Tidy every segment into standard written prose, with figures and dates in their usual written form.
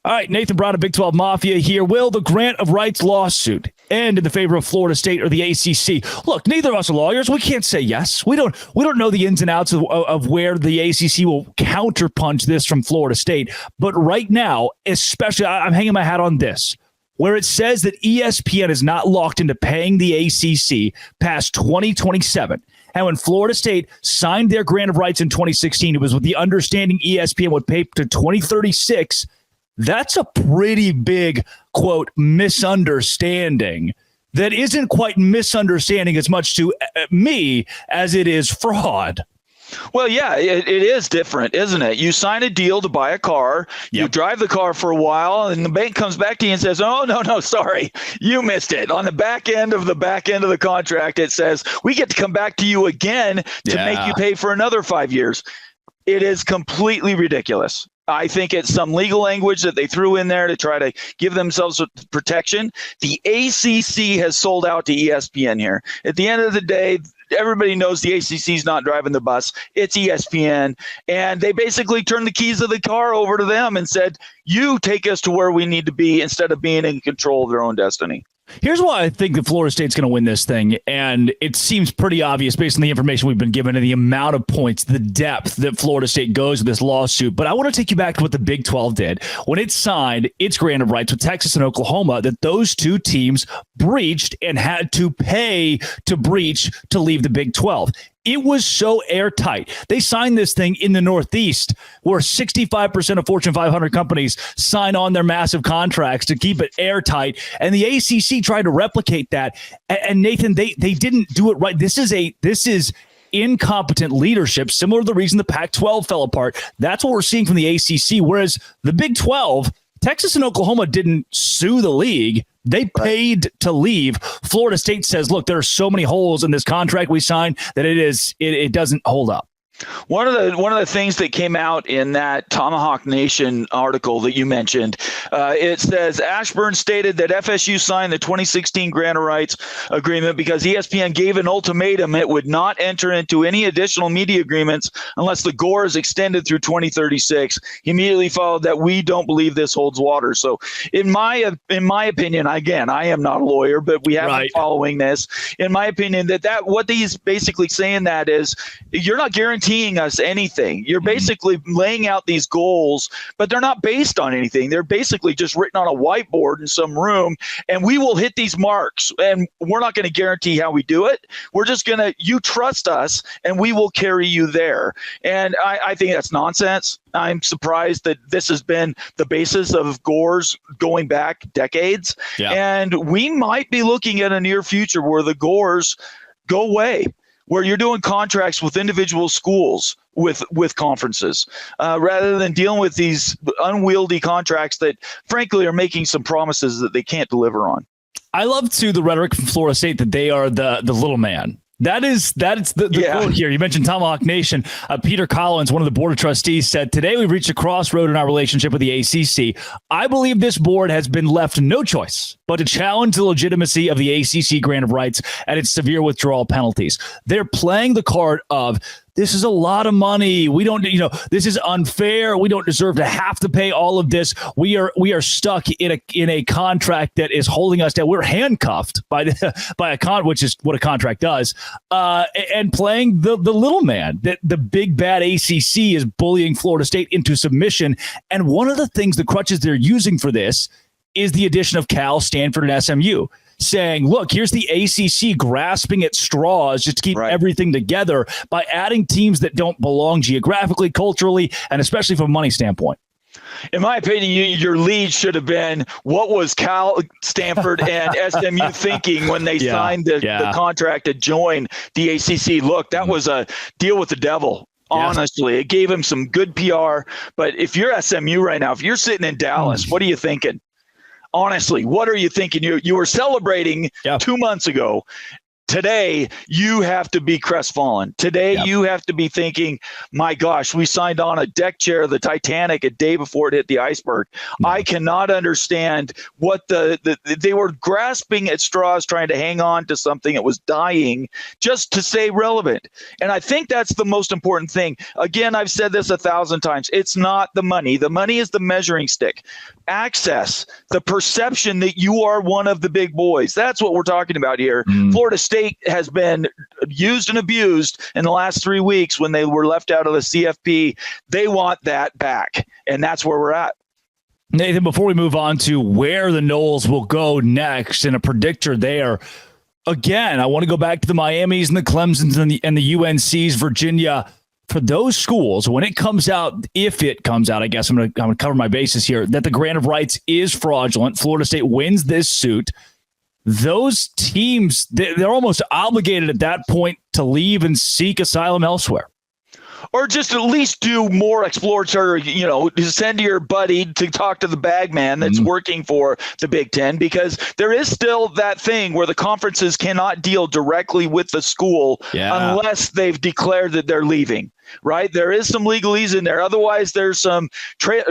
All right, Nathan Brown of Big 12 Mafia here. Will the grant of rights lawsuit end in the favor of Florida State or the ACC? Look, neither of us are lawyers. We can't say yes. We don't know the ins and outs of where the ACC will counterpunch this from Florida State. But right now, especially, I'm hanging my hat on this, where it says that ESPN is not locked into paying the ACC past 2027. And when Florida State signed their grant of rights in 2016, it was with the understanding ESPN would pay to 2036. That's a pretty big, quote, misunderstanding that isn't quite misunderstanding as much to me as it is fraud. Well, yeah, it is different, isn't it? You sign a deal to buy a car, you drive the car for a while, and the bank comes back to you and says, oh, no, sorry, you missed it. On the back end of the contract, it says, we get to come back to you again to make you pay for another 5 years. It is completely ridiculous. I think it's some legal language that they threw in there to try to give themselves protection. The ACC has sold out to ESPN here. At the end of the day, everybody knows the ACC is not driving the bus. It's ESPN. And they basically turned the keys of the car over to them and said, you take us to where we need to be instead of being in control of their own destiny. Here's why I think that Florida State's going to win this thing, and it seems pretty obvious based on the information we've been given and the amount of points, the depth that Florida State goes with this lawsuit. But I want to take you back to what the Big 12 did when it signed its grant of rights with Texas and Oklahoma, that those two teams breached and had to pay to breach to leave the Big 12. It was so airtight. They signed this thing in the Northeast, where 65% of Fortune 500 companies sign on their massive contracts to keep it airtight. And the ACC tried to replicate that. And Nathan, they didn't do it right. This is incompetent leadership, similar to the reason the Pac-12 fell apart. That's what we're seeing from the ACC. Whereas the Big 12, Texas and Oklahoma didn't sue the league. They paid to leave. Florida State says, look, there are so many holes in this contract we signed that it doesn't hold up. One of the things that came out in that Tomahawk Nation article that you mentioned, it says Ashburn stated that FSU signed the 2016 grant of rights agreement because ESPN gave an ultimatum it would not enter into any additional media agreements unless the gore is extended through 2036. He immediately followed that we don't believe this holds water. So in my opinion, again, I am not a lawyer, but we have been following this. In my opinion, that what he's basically saying that is you're not guaranteeing us anything. You're basically laying out these goals, but they're not based on anything. They're basically just written on a whiteboard in some room, and we will hit these marks, and we're not going to guarantee how we do it. We're just going to, you trust us, and we will carry you there. And I think that's nonsense. I'm surprised that this has been the basis of gores going back decades. Yeah. And we might be looking at a near future where the gores go away, where you're doing contracts with individual schools with conferences, rather than dealing with these unwieldy contracts that, frankly, are making some promises that they can't deliver on. I love, too, the rhetoric from Florida State that they are the little man. That's the quote here. You mentioned Tomahawk Nation. Peter Collins, one of the board of trustees, said, today we've reached a crossroad in our relationship with the ACC. I believe this board has been left no choice but to challenge the legitimacy of the ACC grant of rights and its severe withdrawal penalties. They're playing the card of, this is a lot of money. We don't, this is unfair. We don't deserve to have to pay all of this. We are stuck in a contract that is holding us down. We're handcuffed by which is what a contract does, and playing the little man. That the big bad ACC is bullying Florida State into submission. And one of the things, the crutches they're using for this, is the addition of Cal, Stanford, and SMU. Saying, look, here's the ACC grasping at straws just to keep everything together by adding teams that don't belong geographically, culturally, and especially from a money standpoint. In my opinion, your lead should have been, what was Cal, Stanford, and SMU thinking when they signed the contract to join the ACC? Look, that was a deal with the devil. Honestly, it gave him some good PR. But if you're SMU right now, if you're sitting in Dallas, what are you thinking? Honestly, what are you thinking? You were celebrating 2 months ago. today you have to be crestfallen. Today you have to be thinking, my gosh, we signed on a deck chair of the Titanic a day before it hit the iceberg. I cannot understand what they were grasping at straws, trying to hang on to something that was dying just to stay relevant. And I think that's the most important thing. Again, I've said this 1,000 times. It's not the money. The money is the measuring stick. Access, the perception that you are one of the big boys. That's what we're talking about here. Florida State has been used and abused in the last 3 weeks when they were left out of the CFP. They want that back, and that's where we're at. Nathan, before we move on to where the Noles will go next and a predictor there, again, I want to go back to the Miamis and the Clemsons and the UNCs, Virginia. For those schools, when it comes out, if it comes out, I guess I'm going to cover my bases here, that the grant of rights is fraudulent, Florida State wins this suit, those teams, they're almost obligated at that point to leave and seek asylum elsewhere. Or just at least do more exploratory, send your buddy to talk to the bag man that's working for the Big Ten, because there is still that thing where the conferences cannot deal directly with the school unless they've declared that they're leaving. Right. There is some legalese in there. Otherwise, there's some trade.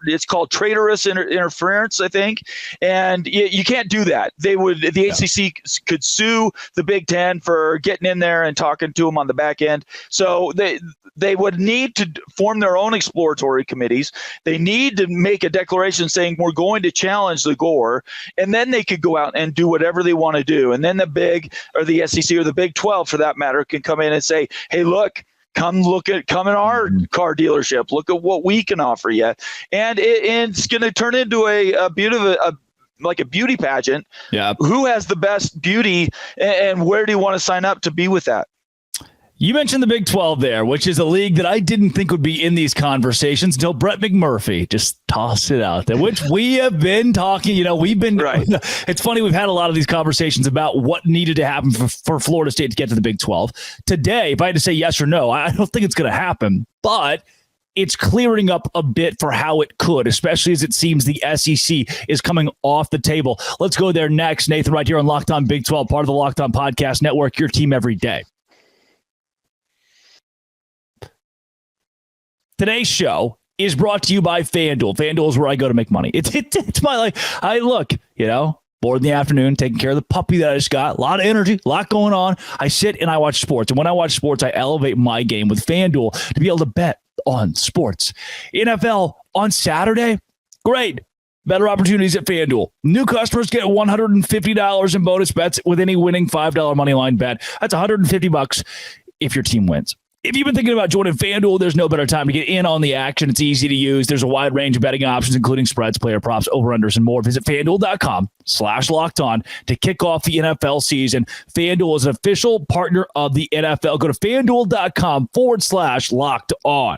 It's called traitorous interference, I think. And you can't do that. The ACC could sue the Big Ten for getting in there and talking to them on the back end. So they would need to form their own exploratory committees. They need to make a declaration saying we're going to challenge the Gore, and then they could go out and do whatever they want to do. And then the SEC or the Big 12, for that matter, can come in and say, hey, look, come in our car dealership. Look at what we can offer you. And it's going to turn into a beauty pageant. Yeah. Who has the best beauty, and where do you want to sign up to be with that? You mentioned the Big 12 there, which is a league that I didn't think would be in these conversations until Brett McMurphy just tossed it out there, which we have been talking, right. It's funny. We've had a lot of these conversations about what needed to happen for Florida State to get to the Big 12. Today, if I had to say yes or no, I don't think it's going to happen, but it's clearing up a bit for how it could, especially as it seems the SEC is coming off the table. Let's go there next. Nathan, right here on Locked On Big 12, part of the Locked On Podcast Network, your team every day. Today's show is brought to you by FanDuel. FanDuel is where I go to make money. It's my life. I look, bored in the afternoon, taking care of the puppy that I just got. A lot of energy, a lot going on. I sit and I watch sports. And when I watch sports, I elevate my game with FanDuel to be able to bet on sports. NFL on Saturday, great. Better opportunities at FanDuel. New customers get $150 in bonus bets with any winning $5 money line bet. That's $150 if your team wins. If you've been thinking about joining FanDuel, there's no better time to get in on the action. It's easy to use. There's a wide range of betting options, including spreads, player props, over-unders, and more. Visit FanDuel.com/lockedon to kick off the NFL season. FanDuel is an official partner of the NFL. Go to FanDuel.com/locked on.